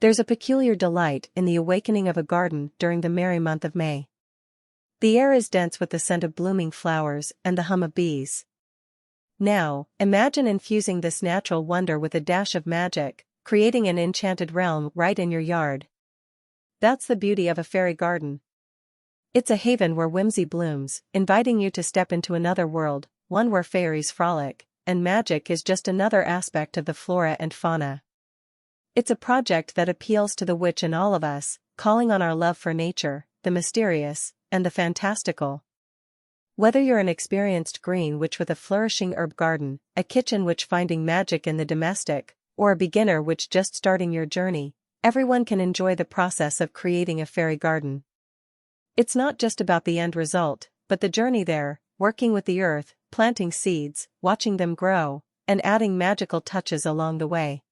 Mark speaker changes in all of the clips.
Speaker 1: There's a peculiar delight in the awakening of a garden during the merry month of May. The air is dense with the scent of blooming flowers and the hum of bees. Now, imagine infusing this natural wonder with a dash of magic, creating an enchanted realm right in your yard. That's the beauty of a fairy garden. It's a haven where whimsy blooms, inviting you to step into another world, one where fairies frolic, and magic is just another aspect of the flora and fauna. It's a project that appeals to the witch in all of us, calling on our love for nature, the mysterious, and the fantastical. Whether you're an experienced green witch with a flourishing herb garden, a kitchen witch finding magic in the domestic, or a beginner witch just starting your journey, everyone can enjoy the process of creating a fairy garden. It's not just about the end result, but the journey there, working with the earth, planting seeds, watching them grow, and adding magical touches along the way.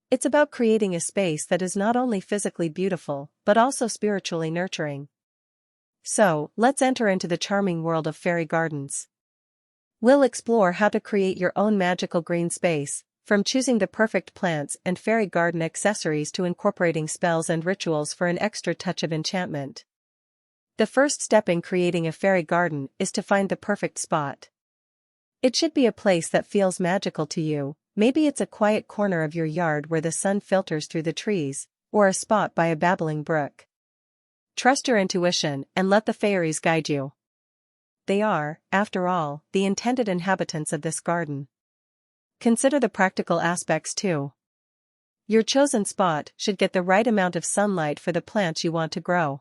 Speaker 1: It's about creating a space that is not only physically beautiful, but also spiritually nurturing. So, let's enter into the charming world of fairy gardens. We'll explore how to create your own magical green space, from choosing the perfect plants and fairy garden accessories to incorporating spells and rituals for an extra touch of enchantment. The first step in creating a fairy garden is to find the perfect spot. It should be a place that feels magical to you. Maybe it's a quiet corner of your yard where the sun filters through the trees, or a spot by a babbling brook. Trust your intuition and let the fairies guide you. They are, after all, the intended inhabitants of this garden. Consider the practical aspects too. Your chosen spot should get the right amount of sunlight for the plants you want to grow.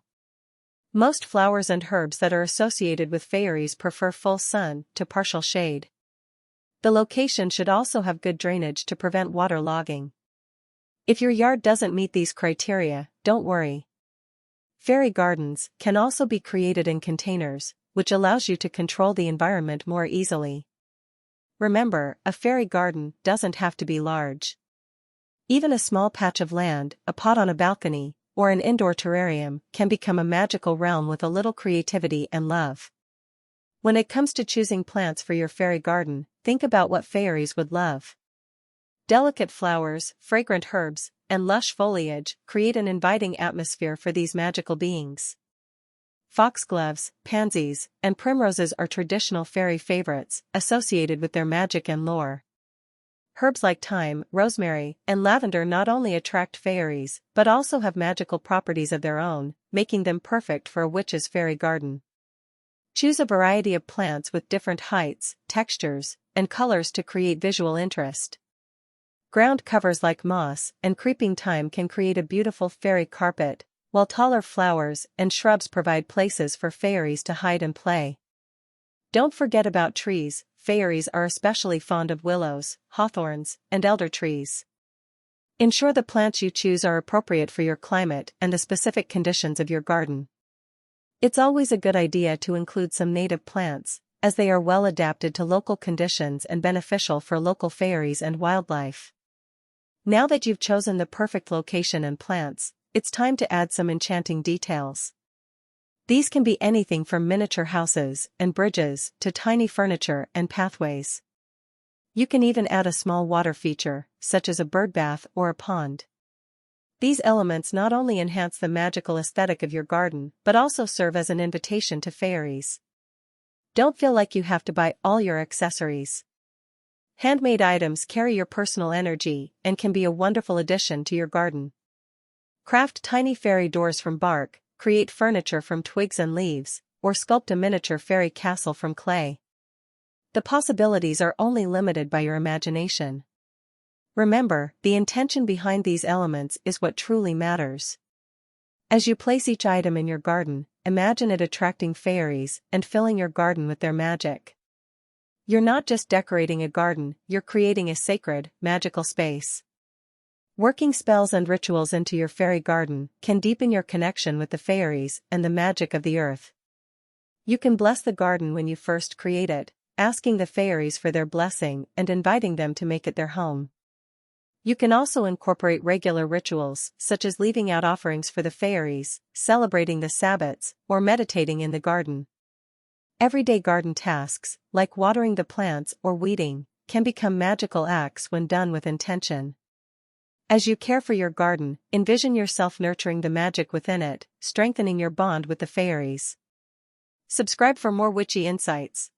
Speaker 1: Most flowers and herbs that are associated with fairies prefer full sun to partial shade. The location should also have good drainage to prevent water logging. If your yard doesn't meet these criteria, don't worry. Fairy gardens can also be created in containers, which allows you to control the environment more easily. Remember, a fairy garden doesn't have to be large. Even a small patch of land, a pot on a balcony, or an indoor terrarium can become a magical realm with a little creativity and love. When it comes to choosing plants for your fairy garden, think about what fairies would love. Delicate flowers, fragrant herbs, and lush foliage create an inviting atmosphere for these magical beings. Foxgloves, pansies, and primroses are traditional fairy favorites, associated with their magic and lore. Herbs like thyme, rosemary, and lavender not only attract fairies, but also have magical properties of their own, making them perfect for a witch's fairy garden. Choose a variety of plants with different heights, textures, and colors to create visual interest. Ground covers like moss and creeping thyme can create a beautiful fairy carpet, while taller flowers and shrubs provide places for fairies to hide and play. Don't forget about trees. Fairies are especially fond of willows, hawthorns, and elder trees. Ensure the plants you choose are appropriate for your climate and the specific conditions of your garden. It's always a good idea to include some native plants, as they are well adapted to local conditions and beneficial for local fairies and wildlife. Now that you've chosen the perfect location and plants, it's time to add some enchanting details. These can be anything from miniature houses and bridges to tiny furniture and pathways. You can even add a small water feature, such as a bird bath or a pond. These elements not only enhance the magical aesthetic of your garden, but also serve as an invitation to fairies. Don't feel like you have to buy all your accessories. Handmade items carry your personal energy and can be a wonderful addition to your garden. Craft tiny fairy doors from bark, create furniture from twigs and leaves, or sculpt a miniature fairy castle from clay. The possibilities are only limited by your imagination. Remember, the intention behind these elements is what truly matters. As you place each item in your garden, imagine it attracting fairies and filling your garden with their magic. You're not just decorating a garden, you're creating a sacred, magical space. Working spells and rituals into your fairy garden can deepen your connection with the fairies and the magic of the earth. You can bless the garden when you first create it, asking the fairies for their blessing and inviting them to make it their home. You can also incorporate regular rituals, such as leaving out offerings for the fairies, celebrating the Sabbats, or meditating in the garden. Everyday garden tasks, like watering the plants or weeding, can become magical acts when done with intention. As you care for your garden, envision yourself nurturing the magic within it, strengthening your bond with the fairies. Subscribe for more witchy insights.